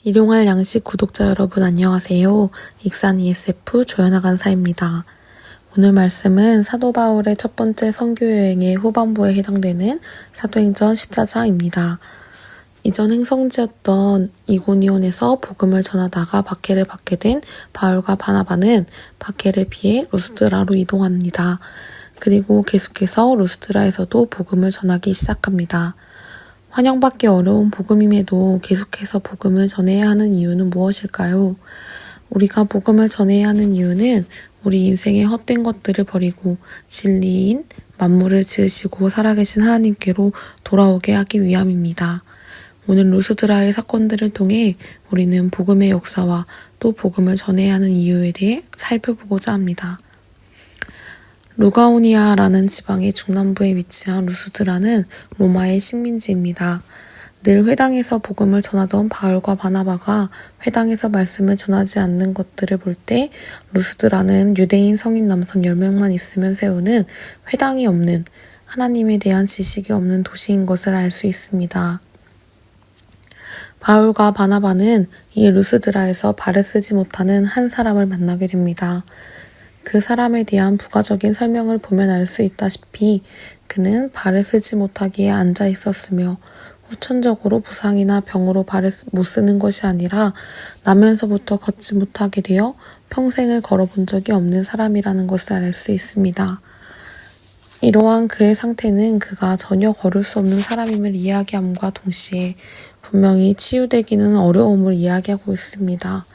일용할 양식 구독자 여러분 안녕하세요. 익산 ESF 조연아 간사입니다. 오늘 말씀은 사도 바울의 첫 번째 선교 여행의 후반부에 해당되는 사도행전 14장입니다. 이전 행성지였던 이고니온에서 복음을 전하다가 박해를 받게 된 바울과 바나바는 박해를 피해 루스드라로 이동합니다. 그리고 계속해서 루스드라에서도 복음을 전하기 시작합니다. 환영받기 어려운 복음임에도 계속해서 복음을 전해야 하는 이유는 무엇일까요? 우리가 복음을 전해야 하는 이유는 우리 인생의 헛된 것들을 버리고 진리인 만물을 지으시고 살아계신 하나님께로 돌아오게 하기 위함입니다. 오늘 루스드라의 사건들을 통해 우리는 복음의 역사와 또 복음을 전해야 하는 이유에 대해 살펴보고자 합니다. 루가오니아라는 지방의 중남부에 위치한 루스드라는 로마의 식민지입니다. 늘 회당에서 복음을 전하던 바울과 바나바가 회당에서 말씀을 전하지 않는 것들을 볼 때 루스드라는 유대인 성인 남성 10명만 있으면 세우는 회당이 없는 하나님에 대한 지식이 없는 도시인 것을 알 수 있습니다. 바울과 바나바는 이 루스드라에서 발을 쓰지 못하는 한 사람을 만나게 됩니다. 그 사람에 대한 부가적인 설명을 보면 알 수 있다시피 그는 발을 쓰지 못하기에 앉아 있었으며 후천적으로 부상이나 병으로 발을 못 쓰는 것이 아니라 나면서부터 걷지 못하게 되어 평생을 걸어본 적이 없는 사람이라는 것을 알 수 있습니다. 이러한 그의 상태는 그가 전혀 걸을 수 없는 사람임을 이야기함과 동시에 분명히 치유되기는 어려움을 이야기하고 있습니다.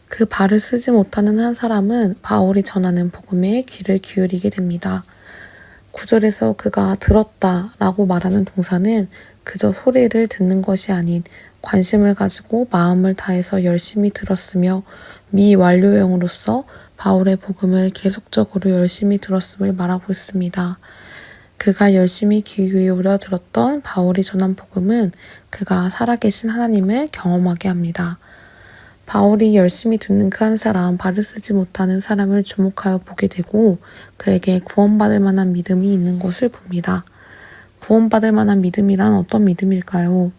그 발을 쓰지 못하는 한 사람은 바울이 전하는 복음에 귀를 기울이게 됩니다. 9절에서 그가 들었다 라고 말하는 동사는 그저 소리를 듣는 것이 아닌 관심을 가지고 마음을 다해서 열심히 들었으며 미완료형으로서 바울의 복음을 계속적으로 열심히 들었음을 말하고 있습니다. 그가 열심히 귀 기울여 들었던 바울이 전한 복음은 그가 살아계신 하나님을 경험하게 합니다. 바울이 열심히 듣는 그 한 사람, 발을 쓰지 못하는 사람을 주목하여 보게 되고 그에게 구원받을 만한 믿음이 있는 것을 봅니다. 구원받을 만한 믿음이란 어떤 믿음일까요?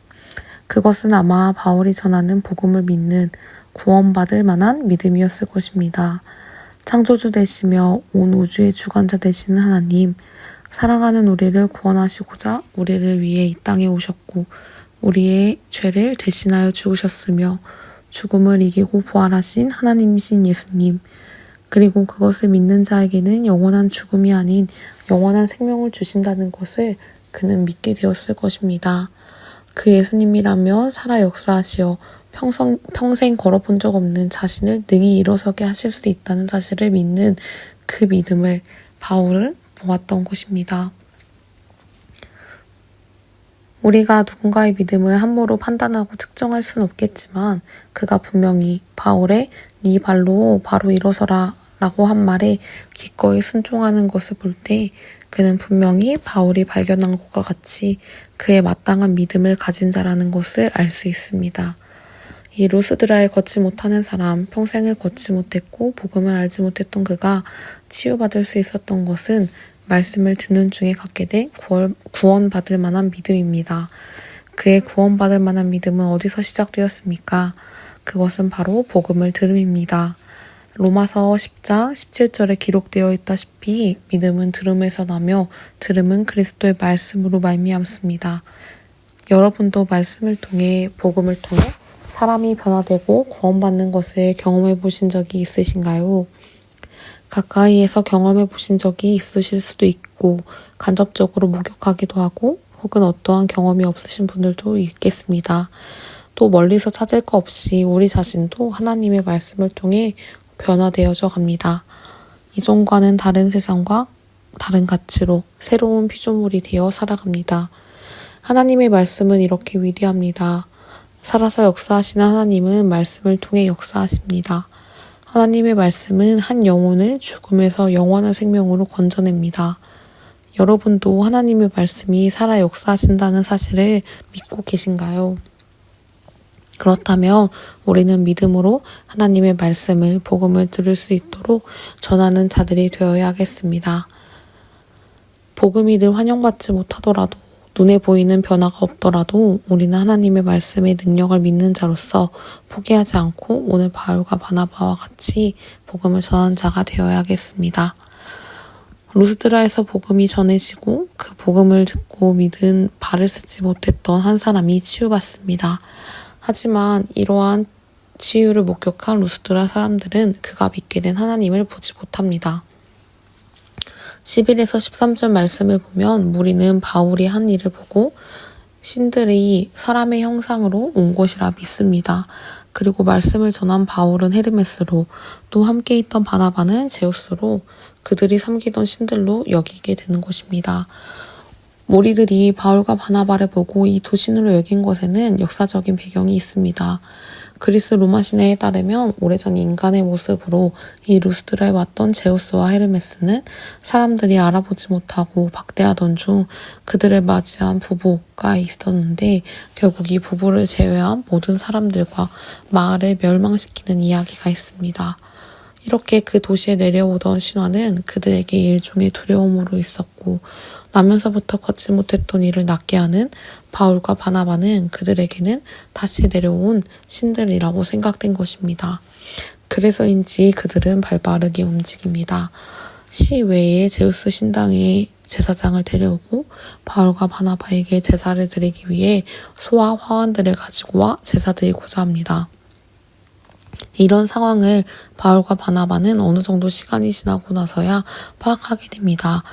그것은 아마 바울이 전하는 복음을 믿는 구원받을 만한 믿음이었을 것입니다. 창조주 되시며 온 우주의 주관자 되시는 하나님, 사랑하는 우리를 구원하시고자 우리를 위해 이 땅에 오셨고 우리의 죄를 대신하여 죽으셨으며 죽음을 이기고 부활하신 하나님이신 예수님, 그리고 그것을 믿는 자에게는 영원한 죽음이 아닌 영원한 생명을 주신다는 것을 그는 믿게 되었을 것입니다. 그 예수님이라면 살아 역사하시어 평생 걸어본 적 없는 자신을 능히 일어서게 하실 수 있다는 사실을 믿는 그 믿음을 바울은 보았던 것입니다. 우리가 누군가의 믿음을 함부로 판단하고 측정할 수는 없겠지만 그가 분명히 바울의 네 발로 바로 일어서라 라고 한 말에 기꺼이 순종하는 것을 볼 때 그는 분명히 바울이 발견한 것과 같이 그의 마땅한 믿음을 가진 자라는 것을 알 수 있습니다. 이 루스드라에 걷지 못하는 사람, 평생을 걷지 못했고 복음을 알지 못했던 그가 치유받을 수 있었던 것은 말씀을 듣는 중에 갖게 된 구원받을 만한 믿음입니다. 그의 구원받을 만한 믿음은 어디서 시작되었습니까? 그것은 바로 복음을 들음입니다. 로마서 10장 17절에 기록되어 있다시피 믿음은 들음에서 나며 들음은 그리스도의 말씀으로 말미암습니다. 여러분도 말씀을 통해 복음을 통해 사람이 변화되고 구원받는 것을 경험해 보신 적이 있으신가요? 가까이에서 경험해 보신 적이 있으실 수도 있고 간접적으로 목격하기도 하고 혹은 어떠한 경험이 없으신 분들도 있겠습니다. 또 멀리서 찾을 거 없이 우리 자신도 하나님의 말씀을 통해 변화되어져 갑니다. 이전과는 다른 세상과 다른 가치로 새로운 피조물이 되어 살아갑니다. 하나님의 말씀은 이렇게 위대합니다. 살아서 역사하시는 하나님은 말씀을 통해 역사하십니다. 하나님의 말씀은 한 영혼을 죽음에서 영원한 생명으로 건져냅니다. 여러분도 하나님의 말씀이 살아 역사하신다는 사실을 믿고 계신가요? 그렇다면 우리는 믿음으로 하나님의 말씀을, 복음을 들을 수 있도록 전하는 자들이 되어야 하겠습니다. 복음이 늘 환영받지 못하더라도 눈에 보이는 변화가 없더라도 우리는 하나님의 말씀의 능력을 믿는 자로서 포기하지 않고 오늘 바울과 바나바와 같이 복음을 전하는 자가 되어야겠습니다. 루스드라에서 복음이 전해지고 그 복음을 듣고 믿은 발을 쓰지 못했던 한 사람이 치유받습니다. 하지만 이러한 치유를 목격한 루스드라 사람들은 그가 믿게 된 하나님을 보지 못합니다. 11에서 13절 말씀을 보면 무리는 바울이 한 일을 보고 신들이 사람의 형상으로 온 것이라 믿습니다. 그리고 말씀을 전한 바울은 헤르메스로, 또 함께 있던 바나바는 제우스로 그들이 섬기던 신들로 여기게 되는 것입니다. 무리들이 바울과 바나바를 보고 이 두 신으로 여긴 것에는 역사적인 배경이 있습니다. 그리스 로마 신화에 따르면 오래전 인간의 모습으로 이 루스드라에 왔던 제우스와 헤르메스는 사람들이 알아보지 못하고 박대하던 중 그들을 맞이한 부부가 있었는데 결국 이 부부를 제외한 모든 사람들과 마을을 멸망시키는 이야기가 있습니다. 이렇게 그 도시에 내려오던 신화는 그들에게 일종의 두려움으로 있었고 나면서부터 걷지 못했던 일을 낫게 하는 바울과 바나바는 그들에게는 다시 내려온 신들이라고 생각된 것입니다. 그래서인지 그들은 발빠르게 움직입니다. 시외에 제우스 신당의 제사장을 데려오고 바울과 바나바에게 제사를 드리기 위해 소와 화환들을 가지고 와 제사 드리고자 합니다. 이런 상황을 바울과 바나바는 어느 정도 시간이 지나고 나서야 파악하게 됩니다.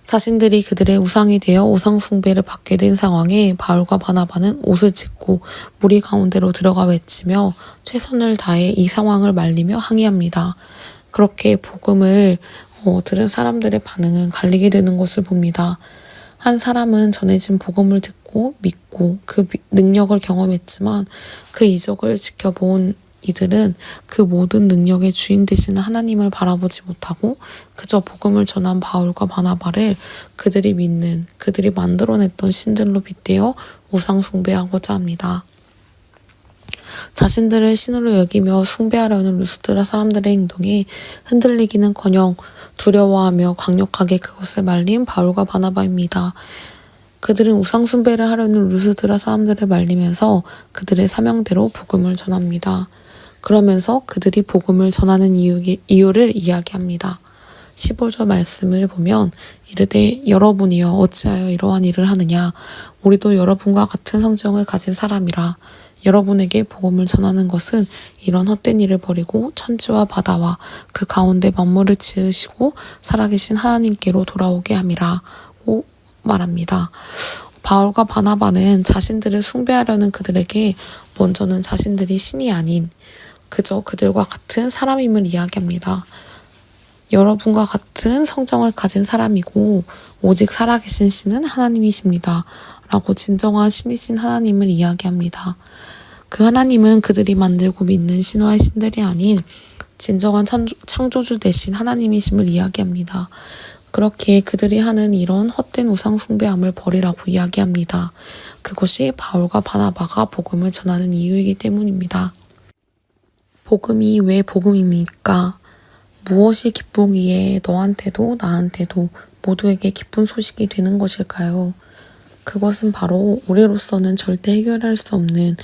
자신들이 그들의 우상이 되어 우상 숭배를 받게 된 상황에 바울과 바나바는 옷을 찢고 무리 가운데로 들어가 외치며 최선을 다해 이 상황을 말리며 항의합니다. 그렇게 복음을 들은 사람들의 반응은 갈리게 되는 것을 봅니다. 한 사람은 전해진 복음을 듣고 믿고 그 능력을 경험했지만 그 이적을 지켜본 이들은 그 모든 능력의 주인 되시는 하나님을 바라보지 못하고 그저 복음을 전한 바울과 바나바를 그들이 믿는, 그들이 만들어냈던 신들로 빗대어 우상 숭배하고자 합니다. 자신들을 신으로 여기며 숭배하려는 루스드라 사람들의 행동에 흔들리기는커녕 두려워하며 강력하게 그것을 말린 바울과 바나바입니다. 그들은 우상 숭배를 하려는 루스드라 사람들을 말리면서 그들의 사명대로 복음을 전합니다. 그러면서 그들이 복음을 전하는 이유를 이야기합니다. 15절 말씀을 보면 이르되 여러분이여 어찌하여 이러한 일을 하느냐 우리도 여러분과 같은 성정을 가진 사람이라 여러분에게 복음을 전하는 것은 이런 헛된 일을 버리고 천지와 바다와 그 가운데 만물을 지으시고 살아계신 하나님께로 돌아오게 함이라고 말합니다. 바울과 바나바는 자신들을 숭배하려는 그들에게 먼저는 자신들이 신이 아닌 그저 그들과 같은 사람임을 이야기합니다. 여러분과 같은 성정을 가진 사람이고 오직 살아계신 신은 하나님이십니다. 라고 진정한 신이신 하나님을 이야기합니다. 그 하나님은 그들이 만들고 믿는 신화의 신들이 아닌 진정한 창조주 되신 하나님이심을 이야기합니다. 그렇게 그들이 하는 이런 헛된 우상 숭배함을 버리라고 이야기합니다. 그것이 바울과 바나바가 복음을 전하는 이유이기 때문입니다. 복음이 왜 복음입니까? 무엇이 기쁘기에 너한테도 나한테도 모두에게 기쁜 소식이 되는 것일까요? 그것은 바로 우리로서는 절대 해결할 수 없는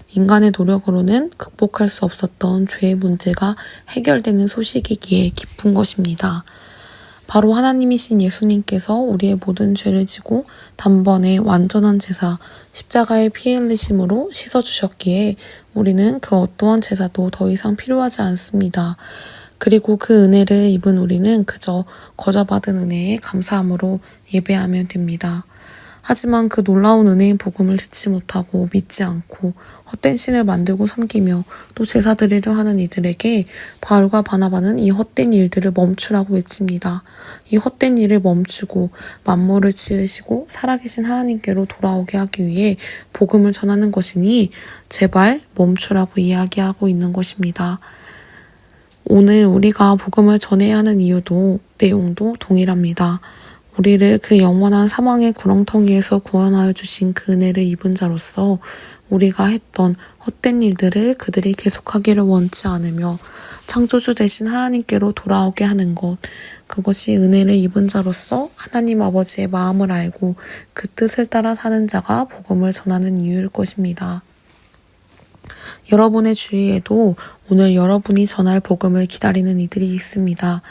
인간의 노력으로는 극복할 수 없었던 죄의 문제가 해결되는 소식이기에 기쁜 것입니다. 바로 하나님이신 예수님께서 우리의 모든 죄를 지고 단번에 완전한 제사, 십자가의 피 흘리심으로 씻어주셨기에 우리는 그 어떠한 제사도 더 이상 필요하지 않습니다. 그리고 그 은혜를 입은 우리는 그저 거저받은 은혜에 감사함으로 예배하면 됩니다. 하지만 그 놀라운 은혜인 복음을 듣지 못하고 믿지 않고 헛된 신을 만들고 섬기며 또 제사 드리려 하는 이들에게 바울과 바나바는 이 헛된 일들을 멈추라고 외칩니다. 이 헛된 일을 멈추고 만물을 지으시고 살아계신 하나님께로 돌아오게 하기 위해 복음을 전하는 것이니 제발 멈추라고 이야기하고 있는 것입니다. 오늘 우리가 복음을 전해야 하는 내용도 동일합니다. 우리를 그 영원한 사망의 구렁텅이에서 구원하여 주신 그 은혜를 입은 자로서 우리가 했던 헛된 일들을 그들이 계속하기를 원치 않으며 창조주 되신 하나님께로 돌아오게 하는 것, 그것이 은혜를 입은 자로서 하나님 아버지의 마음을 알고 그 뜻을 따라 사는 자가 복음을 전하는 이유일 것입니다. 여러분의 주위에도 오늘 여러분이 전할 복음을 기다리는 이들이 있습니다.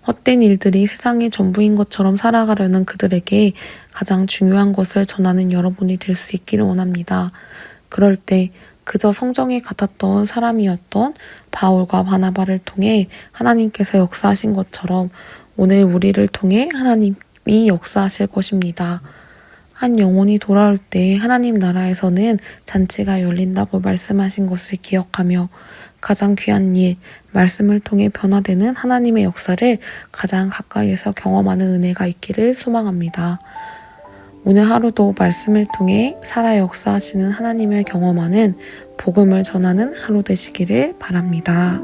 헛된 일들이 세상의 전부인 것처럼 살아가려는 그들에게 가장 중요한 것을 전하는 여러분이 될 수 있기를 원합니다. 그럴 때 그저 성정에 같았던 사람이었던 바울과 바나바를 통해 하나님께서 역사하신 것처럼 오늘 우리를 통해 하나님이 역사하실 것입니다. 한 영혼이 돌아올 때 하나님 나라에서는 잔치가 열린다고 말씀하신 것을 기억하며 가장 귀한 일, 말씀을 통해 변화되는 하나님의 역사를 가장 가까이에서 경험하는 은혜가 있기를 소망합니다. 오늘 하루도 말씀을 통해 살아 역사하시는 하나님을 경험하는 복음을 전하는 하루 되시기를 바랍니다.